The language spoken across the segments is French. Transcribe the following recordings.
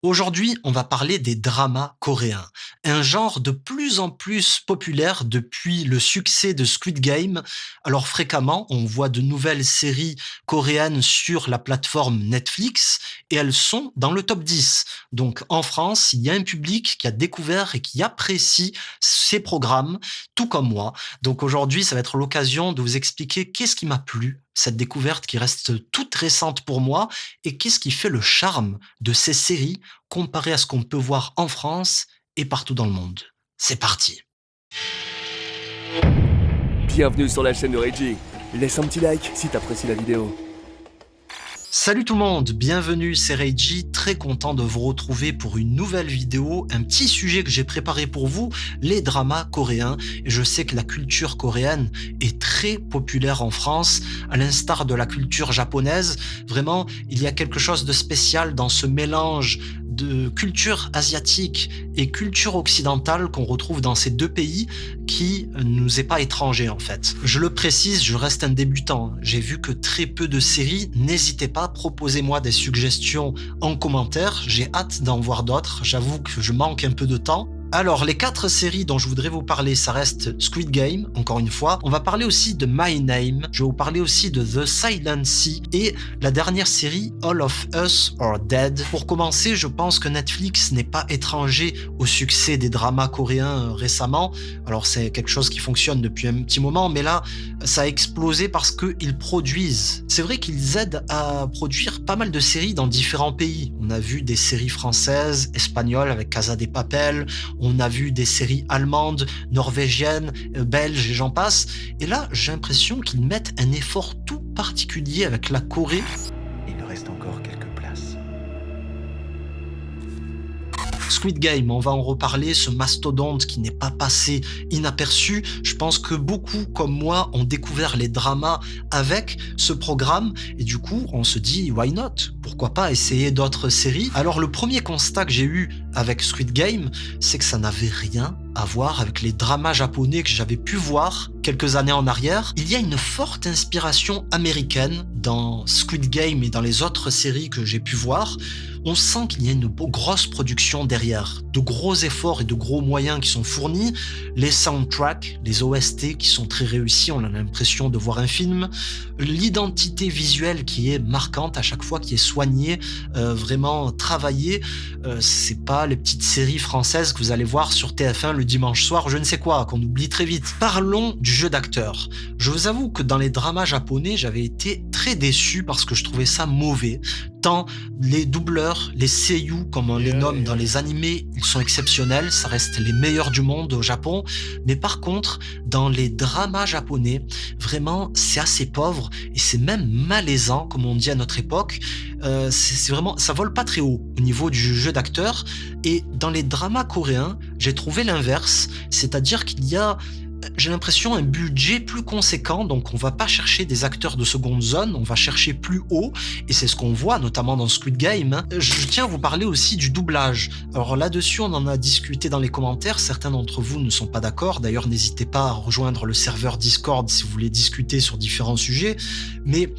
Aujourd'hui, on va parler des dramas coréens, un genre de plus en plus populaire depuis le succès de Squid Game. Alors fréquemment, on voit de nouvelles séries coréennes sur la plateforme Netflix et elles sont dans le top 10. Donc en France, il y a un public qui a découvert et qui apprécie ces programmes, tout comme moi. Donc aujourd'hui, ça va être l'occasion de vous expliquer qu'est-ce qui m'a plu, cette découverte qui reste toute récente pour moi, et qu'est-ce qui fait le charme de ces séries comparé à ce qu'on peut voir en France et partout dans le monde. C'est parti. Bienvenue sur la chaîne de Reggie. Laisse un petit like si t'apprécies la vidéo. Salut tout le monde, bienvenue, c'est Reiji, très content de vous retrouver pour une nouvelle vidéo, un petit sujet que j'ai préparé pour vous, les dramas coréens. Et je sais que la culture coréenne est très populaire en France, à l'instar de la culture japonaise. Vraiment, il y a quelque chose de spécial dans ce mélange de culture asiatique et culture occidentale qu'on retrouve dans ces deux pays qui ne nous est pas étranger en fait. Je le précise, je reste un débutant. J'ai vu que très peu de séries. N'hésitez pas, proposez-moi des suggestions en commentaire. J'ai hâte d'en voir d'autres. J'avoue que je manque un peu de temps. Alors, les 4 séries dont je voudrais vous parler, ça reste Squid Game, encore une fois. On va parler aussi de My Name. Je vais vous parler aussi de The Silent Sea et la dernière série, All of Us Are Dead. Pour commencer, je pense que Netflix n'est pas étranger au succès des dramas coréens récemment. Alors, c'est quelque chose qui fonctionne depuis un petit moment, mais là, ça a explosé parce qu'ils produisent. C'est vrai qu'ils aident à produire pas mal de séries dans différents pays. On a vu des séries françaises, espagnoles avec Casa de Papel. On a vu des séries allemandes, norvégiennes, belges et j'en passe. Et là, j'ai l'impression qu'ils mettent un effort tout particulier avec la Corée. Il nous reste encore quelques places. Squid Game, on va en reparler, ce mastodonte qui n'est pas passé inaperçu. Je pense que beaucoup, comme moi, ont découvert les dramas avec ce programme et du coup, on se dit, why not? Pourquoi pas essayer d'autres séries? Alors, le premier constat que j'ai eu avec Squid Game, c'est que ça n'avait rien à voir avec les dramas japonais que j'avais pu voir quelques années en arrière. Il y a une forte inspiration américaine dans Squid Game et dans les autres séries que j'ai pu voir. On sent qu'il y a une grosse production derrière, de gros efforts et de gros moyens qui sont fournis, les soundtracks, les OST qui sont très réussis, on a l'impression de voir un film, l'identité visuelle qui est marquante à chaque fois, qui est soignée, vraiment travaillée. C'est pas les petites séries françaises que vous allez voir sur TF1 le dimanche soir, je ne sais quoi, qu'on oublie très vite. Parlons du jeu d'acteur. Je vous avoue que dans les dramas japonais, j'avais été très déçu parce que je trouvais ça mauvais. Tant les doubleurs, les seiyuu comme on les nomme dans les animés, ils sont exceptionnels, ça reste les meilleurs du monde au Japon. Mais par contre, dans les dramas japonais, vraiment c'est assez pauvre et c'est même malaisant comme on dit à notre époque. C'est vraiment, ça vole pas très haut au niveau du jeu d'acteur. Et dans les dramas coréens, j'ai trouvé l'inverse, c'est-à-dire qu'il y a, j'ai l'impression, un budget plus conséquent, donc on va pas chercher des acteurs de seconde zone, on va chercher plus haut, et c'est ce qu'on voit notamment dans Squid Game, hein. Je tiens à vous parler aussi du doublage. Alors là-dessus, on en a discuté dans les commentaires, certains d'entre vous ne sont pas d'accord, d'ailleurs n'hésitez pas à rejoindre le serveur Discord si vous voulez discuter sur différents sujets, mais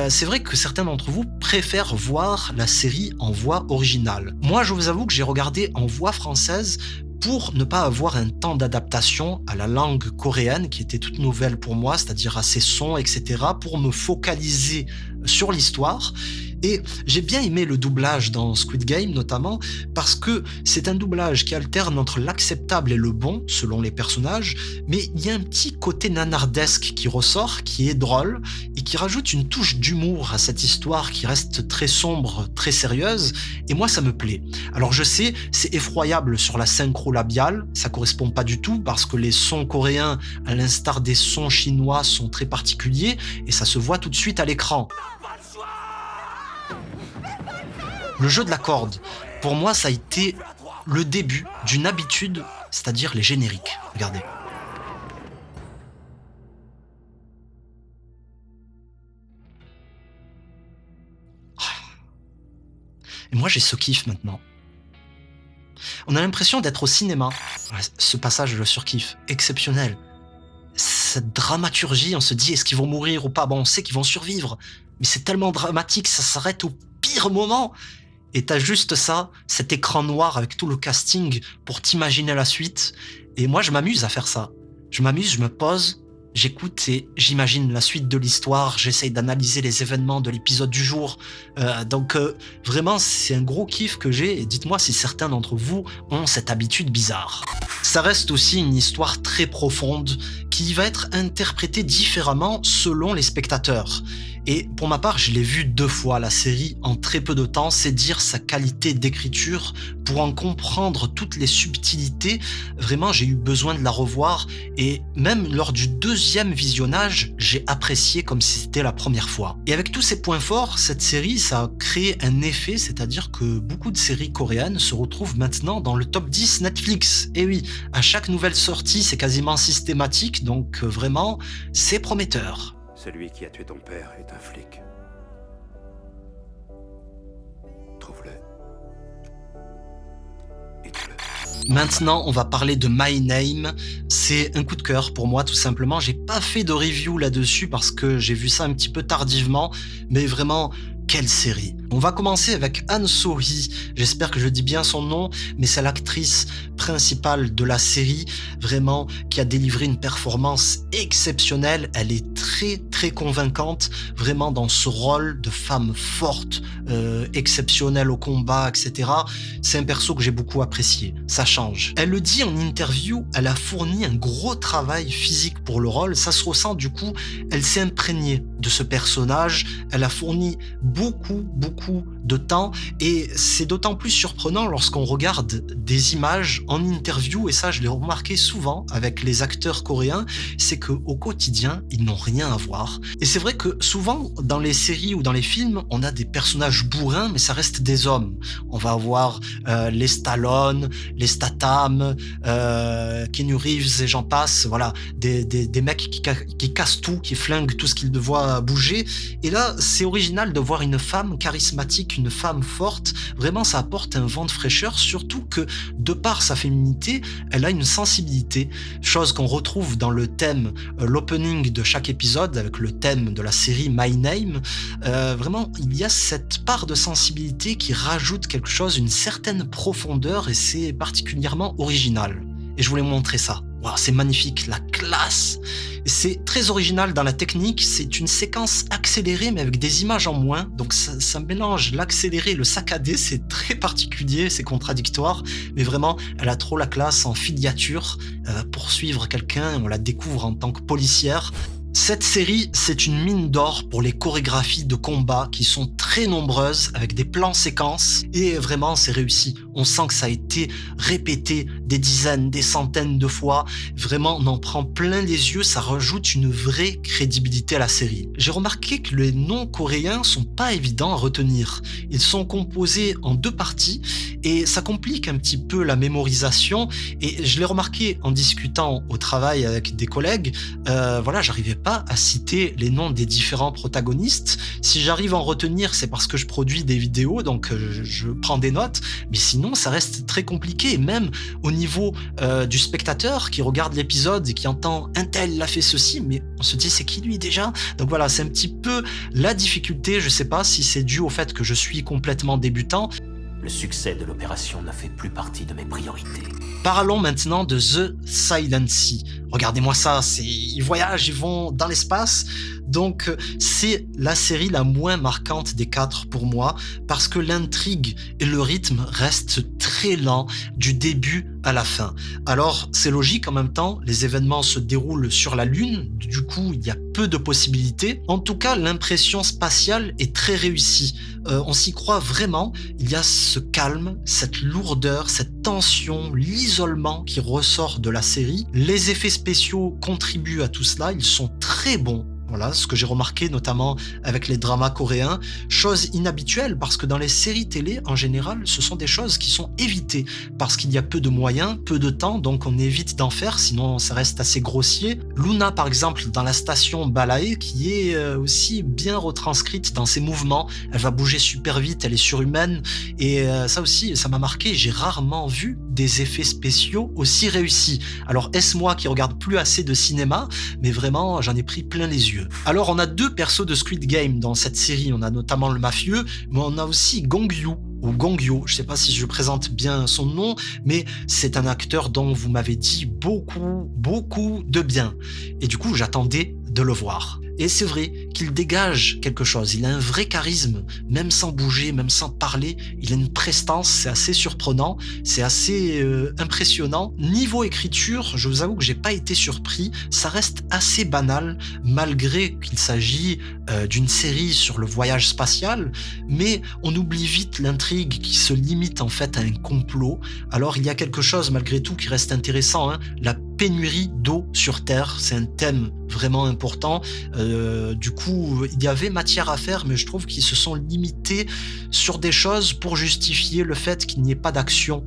c'est vrai que certains d'entre vous préfèrent voir la série en voix originale. Moi, je vous avoue que j'ai regardé en voix française pour ne pas avoir un temps d'adaptation à la langue coréenne qui était toute nouvelle pour moi, c'est-à-dire à ses sons, etc., pour me focaliser sur l'histoire. Et j'ai bien aimé le doublage dans Squid Game notamment parce que c'est un doublage qui alterne entre l'acceptable et le bon selon les personnages, mais il y a un petit côté nanardesque qui ressort, qui est drôle et qui rajoute une touche d'humour à cette histoire qui reste très sombre, très sérieuse, et moi ça me plaît. Alors je sais, c'est effroyable sur la synchro labiale, ça correspond pas du tout parce que les sons coréens, à l'instar des sons chinois, sont très particuliers et ça se voit tout de suite à l'écran. Le jeu de la corde, pour moi, ça a été le début d'une habitude, c'est-à-dire les génériques. Regardez. Et moi, j'ai ce kiff maintenant. On a l'impression d'être au cinéma. Ouais, ce passage, je le surkiffe. Exceptionnel. Cette dramaturgie, on se dit, est-ce qu'ils vont mourir ou pas? Bon, on sait qu'ils vont survivre. Mais c'est tellement dramatique, ça s'arrête au pire moment. Et t'as juste ça, cet écran noir avec tout le casting pour t'imaginer la suite. Et moi, je m'amuse à faire ça. Je m'amuse, je me pose, j'écoute et j'imagine la suite de l'histoire. J'essaye d'analyser les événements de l'épisode du jour. Vraiment, c'est un gros kiff que j'ai. Et dites-moi si certains d'entre vous ont cette habitude bizarre. Ça reste aussi une histoire très profonde qui va être interprétée différemment selon les spectateurs. Et pour ma part, je l'ai vue 2 fois la série en très peu de temps, c'est dire sa qualité d'écriture. Pour en comprendre toutes les subtilités, vraiment j'ai eu besoin de la revoir et même lors du 2e visionnage, j'ai apprécié comme si c'était la première fois. Et avec tous ces points forts, cette série, ça a créé un effet, c'est-à-dire que beaucoup de séries coréennes se retrouvent maintenant dans le top 10 Netflix. Et oui, à chaque nouvelle sortie, c'est quasiment systématique, donc vraiment, c'est prometteur. Celui qui a tué ton père est un flic. Trouve-le. Et tue-le. Maintenant, on va parler de My Name. C'est un coup de cœur pour moi, tout simplement. J'ai pas fait de review là-dessus parce que j'ai vu ça un petit peu tardivement, mais vraiment, quelle série! On va commencer avec Han So-hee. J'espère que je dis bien son nom, mais c'est l'actrice principale de la série, vraiment, qui a délivré une performance exceptionnelle. Elle est très très convaincante, vraiment dans ce rôle de femme forte, exceptionnelle au combat, etc. C'est un perso que j'ai beaucoup apprécié. Ça change. Elle le dit en interview, elle a fourni un gros travail physique pour le rôle. Ça se ressent du coup. Elle s'est imprégnée de ce personnage. Elle a fourni beaucoup de temps et c'est d'autant plus surprenant lorsqu'on regarde des images en interview, et ça je l'ai remarqué souvent avec les acteurs coréens, c'est qu'au quotidien ils n'ont rien à voir. Et c'est vrai que souvent dans les séries ou dans les films on a des personnages bourrins mais ça reste des hommes. On va avoir les Stallone, les Statham, Keanu Reeves et j'en passe, voilà, des mecs qui cassent tout, qui flinguent tout ce qu'ils voient bouger. Et là c'est original de voir une femme charismatique, une femme forte. Vraiment ça apporte un vent de fraîcheur, surtout que de par sa féminité elle a une sensibilité, chose qu'on retrouve dans le thème, l'opening de chaque épisode avec le thème de la série My Name. Vraiment il y a cette part de sensibilité qui rajoute quelque chose, une certaine profondeur, et c'est particulièrement original. Et je voulais vous montrer ça. Wow, c'est magnifique, la classe! C'est très original dans la technique, c'est une séquence accélérée mais avec des images en moins, donc ça mélange l'accéléré, le saccadé, c'est très particulier, c'est contradictoire, mais vraiment, elle a trop la classe en filiature, elle va poursuivre quelqu'un, on la découvre en tant que policière. Cette série, c'est une mine d'or pour les chorégraphies de combat qui sont très nombreuses avec des plans séquences et vraiment c'est réussi. On sent que ça a été répété des dizaines, des centaines de fois. Vraiment, on en prend plein les yeux, ça rajoute une vraie crédibilité à la série. J'ai remarqué que les noms coréens sont pas évidents à retenir. Ils sont composés en 2 parties et ça complique un petit peu la mémorisation, et je l'ai remarqué en discutant au travail avec des collègues. Voilà, j'arrivais pas à citer les noms des différents protagonistes. Si j'arrive à en retenir, c'est parce que je produis des vidéos, donc je prends des notes, mais sinon ça reste très compliqué. Et même au niveau du spectateur qui regarde l'épisode et qui entend un tel a fait ceci, mais on se dit c'est qui lui déjà? Donc voilà, c'est un petit peu la difficulté. Je sais pas si c'est dû au fait que je suis complètement débutant. Le succès de l'opération ne fait plus partie de mes priorités. Parlons maintenant de The Silent Sea. Regardez-moi ça, ils voyagent, ils vont dans l'espace. Donc c'est la série la moins marquante des 4 pour moi, parce que l'intrigue et le rythme restent très lents du début à la fin. Alors c'est logique, en même temps, les événements se déroulent sur la Lune, du coup il y a peu de possibilités. En tout cas, l'impression spatiale est très réussie. On s'y croit vraiment, il y a ce calme, cette lourdeur, cette tension, l'isolement qui ressort de la série. Les effets spéciaux contribuent à tout cela, ils sont très bons. Voilà, ce que j'ai remarqué notamment avec les dramas coréens, chose inhabituelle parce que dans les séries télé, en général, ce sont des choses qui sont évitées parce qu'il y a peu de moyens, peu de temps, donc on évite d'en faire, sinon ça reste assez grossier. Luna, par exemple, dans la station Balae, qui est aussi bien retranscrite dans ses mouvements, elle va bouger super vite, elle est surhumaine, et ça aussi, ça m'a marqué, j'ai rarement vu des effets spéciaux aussi réussis. Alors est-ce moi qui regarde plus assez de cinéma, mais vraiment, j'en ai pris plein les yeux. Alors on a 2 persos de Squid Game dans cette série, on a notamment le mafieux, mais on a aussi Gong Yoo ou Gongyo. Je sais pas si je présente bien son nom, mais c'est un acteur dont vous m'avez dit beaucoup de bien. Et du coup, j'attendais de le voir. Et c'est vrai qu'il dégage quelque chose, il a un vrai charisme, même sans bouger, même sans parler, il a une prestance, c'est assez surprenant, c'est assez impressionnant. Niveau écriture, je vous avoue que j'ai pas été surpris, ça reste assez banal, malgré qu'il s'agit d'une série sur le voyage spatial, mais on oublie vite l'intrigue qui se limite en fait à un complot. Alors il y a quelque chose malgré tout qui reste intéressant, hein, la pénurie d'eau sur Terre, c'est un thème vraiment important. Du coup, il y avait matière à faire, mais je trouve qu'ils se sont limités sur des choses pour justifier le fait qu'il n'y ait pas d'action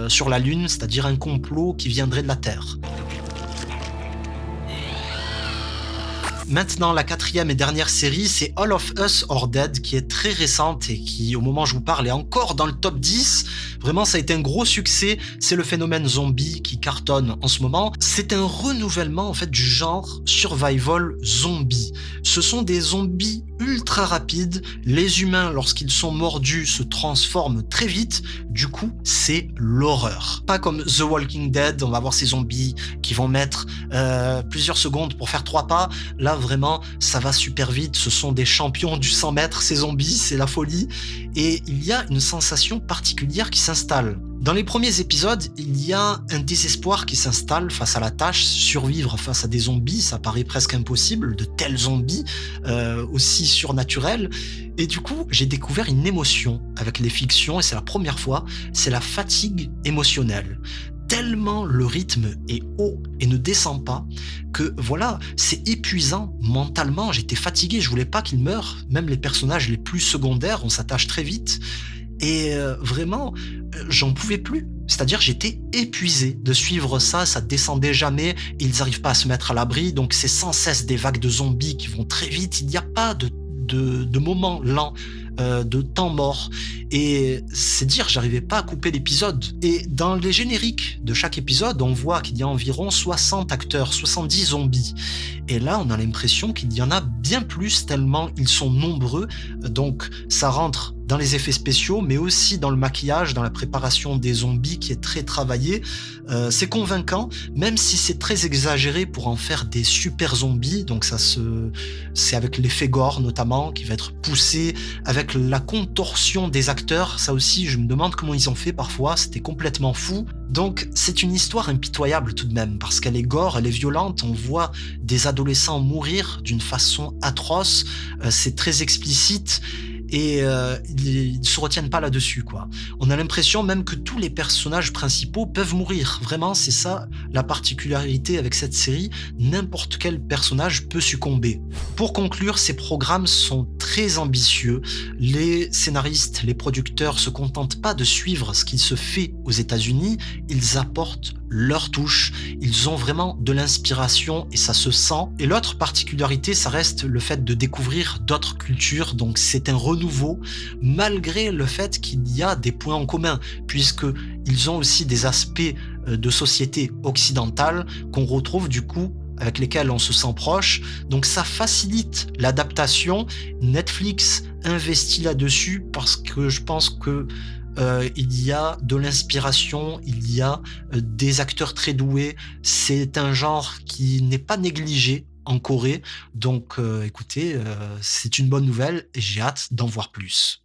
sur la Lune, c'est-à-dire un complot qui viendrait de la Terre. Maintenant, la quatrième et dernière série, c'est All of Us Are Dead, qui est très récente et qui, au moment où je vous parle, est encore dans le top 10. Vraiment, ça a été un gros succès. C'est le phénomène zombie qui cartonne en ce moment. C'est un renouvellement, en fait, du genre survival zombie. Ce sont des zombies ultra rapides. Les humains, lorsqu'ils sont mordus, se transforment très vite. Du coup, c'est l'horreur. Pas comme The Walking Dead, on va voir ces zombies qui vont mettre plusieurs secondes pour faire 3 pas. Là, vraiment, ça va super vite. Ce sont des champions du 100 mètres, ces zombies, c'est la folie. Et il y a une sensation particulière qui s'installe. Dans les premiers épisodes, il y a un désespoir qui s'installe face à la tâche. Survivre face à des zombies, ça paraît presque impossible, de tels zombies aussi surnaturels. Et du coup, j'ai découvert une émotion avec les fictions, et c'est la première fois, c'est la fatigue émotionnelle. Tellement le rythme est haut et ne descend pas que voilà, c'est épuisant mentalement. J'étais fatigué, je voulais pas qu'ils meurent. Même les personnages les plus secondaires, on s'attache très vite. Et vraiment, j'en pouvais plus. C'est-à-dire, j'étais épuisé de suivre ça, ça descendait jamais, ils n'arrivent pas à se mettre à l'abri, donc c'est sans cesse des vagues de zombies qui vont très vite, il n'y a pas de moment lent, de temps mort. Et c'est dire, j'arrivais pas à couper l'épisode. Et dans les génériques de chaque épisode, on voit qu'il y a environ 60 acteurs, 70 zombies. Et là, on a l'impression qu'il y en a bien plus, tellement ils sont nombreux. Donc, ça rentre dans les effets spéciaux, mais aussi dans le maquillage, dans la préparation des zombies qui est très travaillée. C'est convaincant, même si c'est très exagéré pour en faire des super zombies. Donc c'est avec l'effet gore notamment qui va être poussé, avec la contorsion des acteurs. Ça aussi, je me demande comment ils ont fait parfois. C'était complètement fou. Donc c'est une histoire impitoyable tout de même, parce qu'elle est gore, elle est violente. On voit des adolescents mourir d'une façon atroce. C'est très explicite. Et ils ne se retiennent pas là-dessus, quoi. On a l'impression même que tous les personnages principaux peuvent mourir. Vraiment, c'est ça la particularité avec cette série. N'importe quel personnage peut succomber. Pour conclure, ces programmes sont très ambitieux. Les scénaristes, les producteurs se contentent pas de suivre ce qui se fait aux États-Unis. Ils apportent leur touche. Ils ont vraiment de l'inspiration et ça se sent. Et l'autre particularité, ça reste le fait de découvrir d'autres cultures. Donc c'est un renouveau, malgré le fait qu'il y a des points en commun, puisqu'ils ont aussi des aspects de société occidentale qu'on retrouve du coup avec lesquels on se sent proche. Donc ça facilite l'adaptation. Netflix investit là-dessus parce que je pense que il y a de l'inspiration, il y a des acteurs très doués. C'est un genre qui n'est pas négligé en Corée. Donc écoutez, c'est une bonne nouvelle et j'ai hâte d'en voir plus.